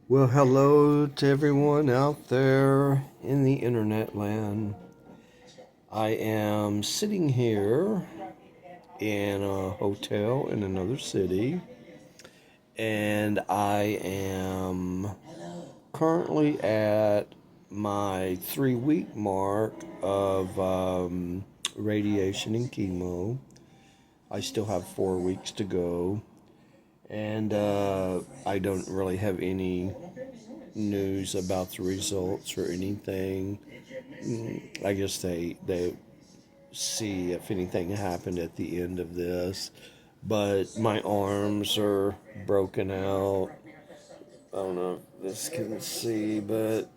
Well, hello to everyone out there in the internet land. I am sitting here in a hotel in another city, and I am currently at my 3 week mark of radiation and chemo. I still have 4 weeks to go, and I don't really have any news about the results or anything. I guess they see if anything happened at the end of this. But my arms are broken out. I don't know if this can see, but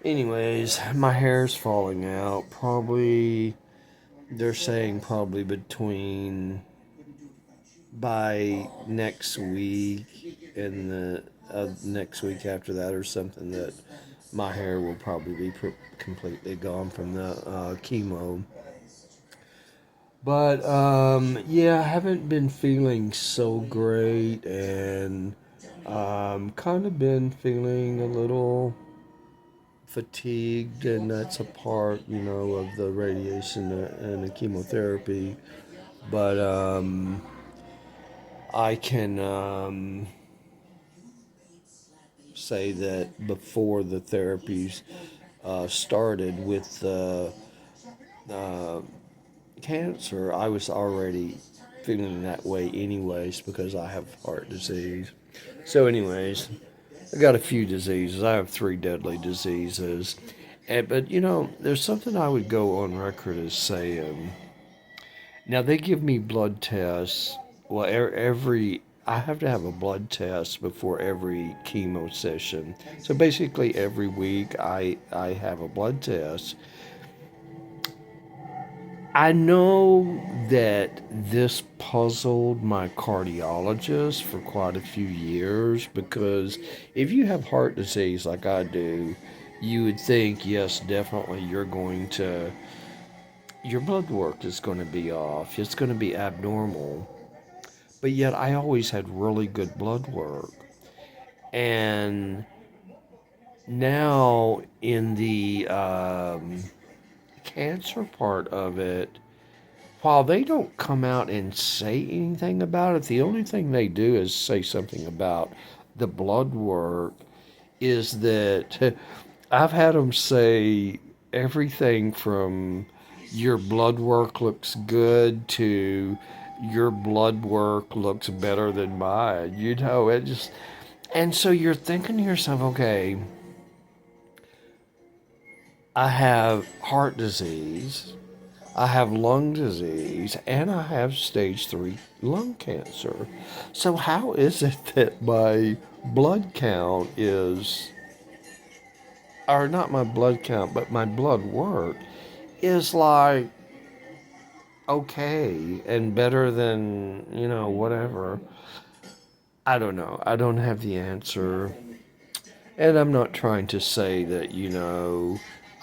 anyways, my hair's falling out. Probably they're saying probably between by next week and the next week after that or something that my hair will probably be completely gone from the chemo. But yeah, I haven't been feeling so great, and kind of been feeling a little fatigued, and that's a part, of the radiation and the chemotherapy. But I can say that before the therapies started with the uh, cancer, I was already feeling that way anyways because I have heart disease. So, anyways, I got a few diseases. I have three deadly diseases. But, there's something I would go on record as saying. Now, they give me blood tests. Well, every. I have to have a blood test before every chemo session. So basically, every week I have a blood test. I know that this puzzled my cardiologist for quite a few years because if you have heart disease like I do, you would think, yes, definitely your blood work is going to be off. It's going to be abnormal. But yet I always had really good blood work. And now in the cancer part of it, while they don't come out and say anything about it, the only thing they do is say something about the blood work. Is that I've had them say everything from your blood work looks good to your blood work looks better than mine. It just, and so you're thinking to yourself, okay, I have heart disease, I have lung disease, and I have stage 3 lung cancer. So, how is it that my blood count is, or not my blood count, but my blood work is like okay and better than, whatever? I don't know. I don't have the answer. And I'm not trying to say that,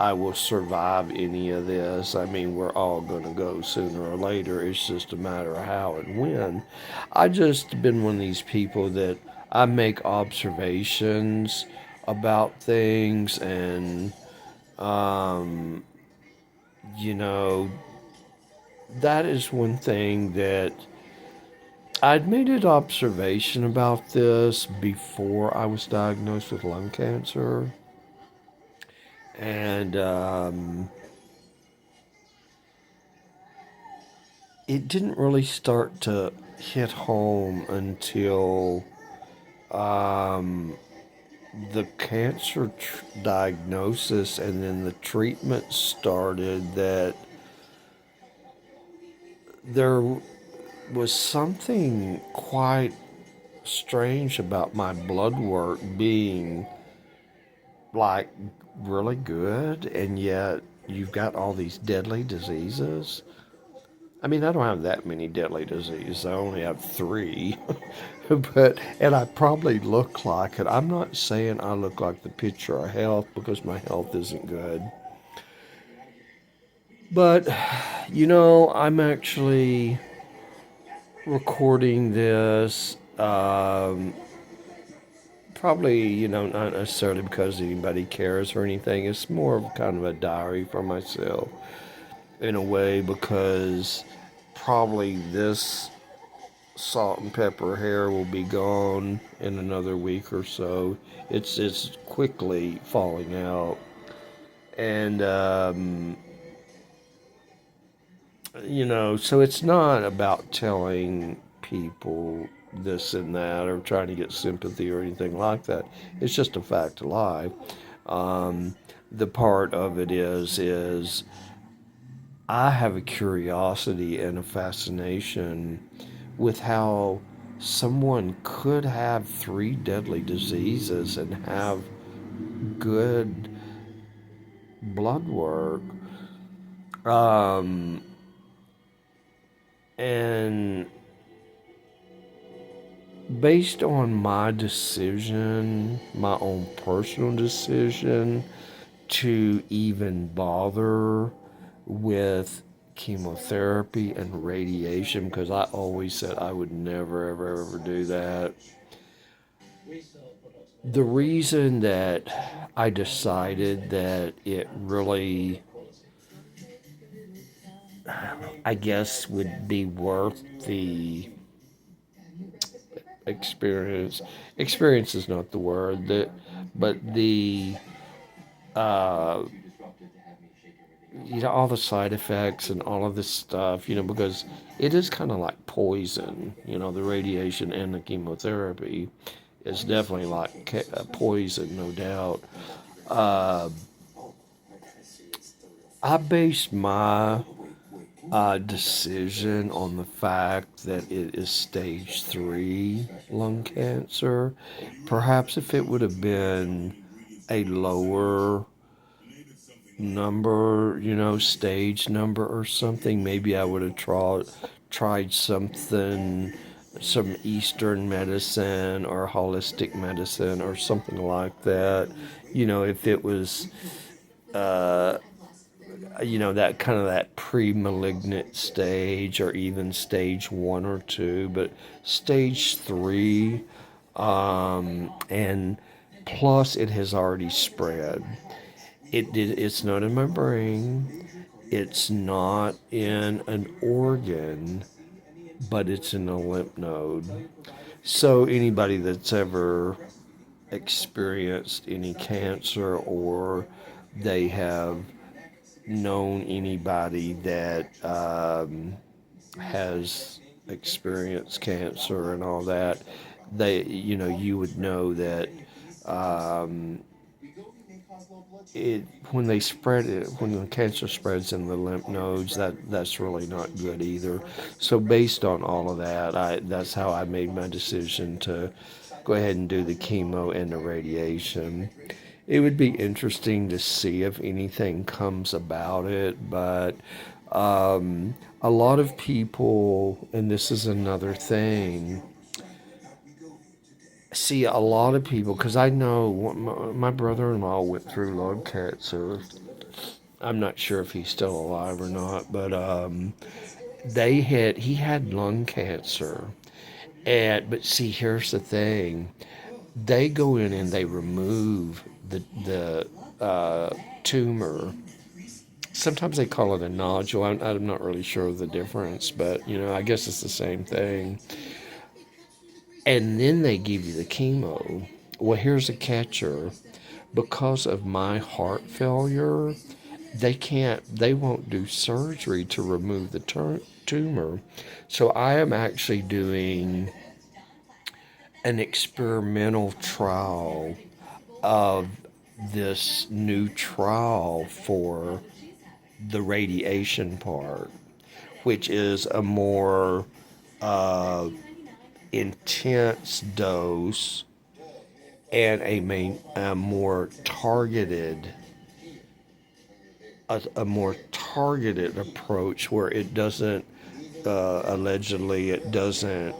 I will survive any of this. I mean, we're all going to go sooner or later. It's just a matter of how and when. I just been one of these people that I make observations about things, and, um, you know, that is one thing that I'd made an observation about this before I was diagnosed with lung cancer. And it didn't really start to hit home until um, the cancer diagnosis and then the treatment started, that there was something quite strange about my blood work being like really good, and yet you've got all these deadly diseases. I mean, I don't have that many deadly diseases. I only have three. But, and I probably look like it. I'm not saying I look like the picture of health because my health isn't good. But, I'm actually recording this Probably, not necessarily because anybody cares or anything. It's more of kind of a diary for myself in a way because probably this salt and pepper hair will be gone in another week or so. It's quickly falling out, and so it's not about telling people this and that or trying to get sympathy or anything like that. It's just a fact of life. Um, the part of it is I have a curiosity and a fascination with how someone could have three deadly diseases and have good blood work. Um, and based on my decision, my own personal decision to even bother with chemotherapy and radiation, because I always said I would never, ever, ever do that. The reason that I decided that it really, I guess, would be worth the experience. Experience is not the word, but the uh, all the side effects and all of this stuff, because it is kind of like poison. The radiation and the chemotherapy is definitely like poison, no doubt. Uh, I based my decision on the fact that it is stage 3 lung cancer. Perhaps if it would have been a lower number, stage number or something, maybe I would have tried something, some Eastern medicine or holistic medicine or something like that. If it was uh, that kind of that pre-malignant stage or even stage 1 or 2, but stage 3, and plus it has already spread. It's not in my brain, it's not in an organ, but it's in a lymph node. So anybody that's ever experienced any cancer, or they have known anybody that has experienced cancer and all that, you would know that um, it when they spread it, when the cancer spreads in the lymph nodes, that's really not good either. So based on all of that, that's how I made my decision to go ahead and do the chemo and the radiation. It would be interesting to see if anything comes about it, but a lot of people, and this is another thing, see a lot of people, because I know my brother-in-law went through lung cancer. I'm not sure if he's still alive or not, but he had lung cancer, but see, here's the thing: they go in and they remove the tumor. Sometimes they call it a nodule. I'm not really sure of the difference, but I guess it's the same thing. And then they give you the chemo. Well, here's a catcher: because of my heart failure, they won't do surgery to remove the tumor. So I am actually doing an experimental trial of this new trial for the radiation part, which is a more uh, intense dose and a more targeted more targeted approach, where it doesn't allegedly it doesn't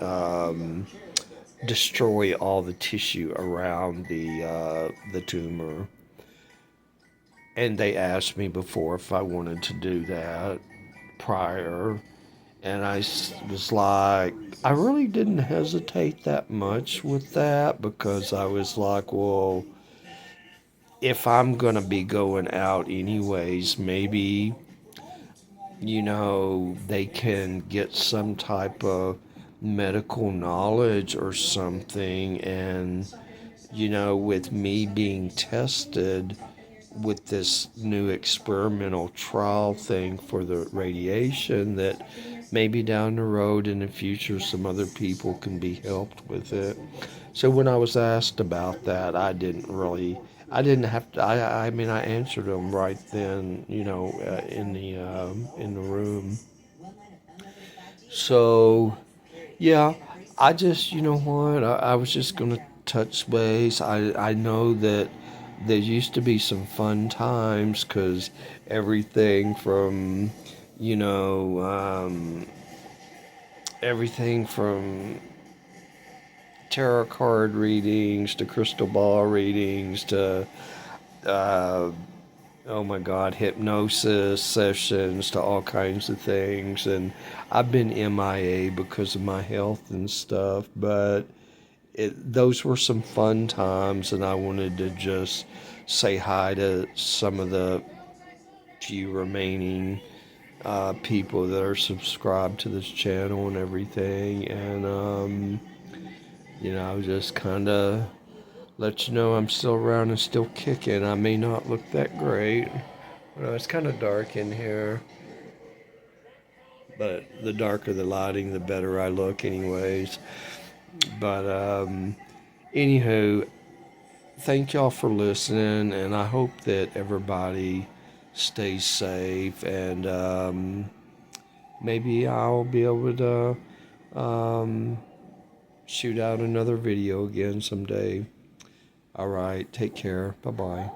destroy all the tissue around the tumor. And they asked me before if I wanted to do that prior, And was like, I really didn't hesitate that much with that because I was like, well, if I'm going to be going out anyways, maybe, they can get some type of medical knowledge or something. And, with me being tested with this new experimental trial thing for the radiation, that maybe down the road in the future some other people can be helped with it. So when I was asked about that, I didn't have to. I mean, I answered them right then, in the room. So yeah, I just, you know what, I was just gonna touch base. I know that there used to be some fun times because everything from, you know, everything from tarot card readings to crystal ball readings to, uh, oh my God, hypnosis sessions to all kinds of things. And I've been MIA because of my health and stuff, but those were some fun times, and I wanted to just say hi to some of the few remaining people that are subscribed to this channel and everything. And, I was just kind of let you know I'm still around and still kicking. I may not look that great. It's kind of dark in here, but the darker the lighting, the better I look, anyways. But, anywho, thank y'all for listening, and I hope that everybody stays safe. And maybe I'll be able to shoot out another video again someday. All right, take care. Bye bye.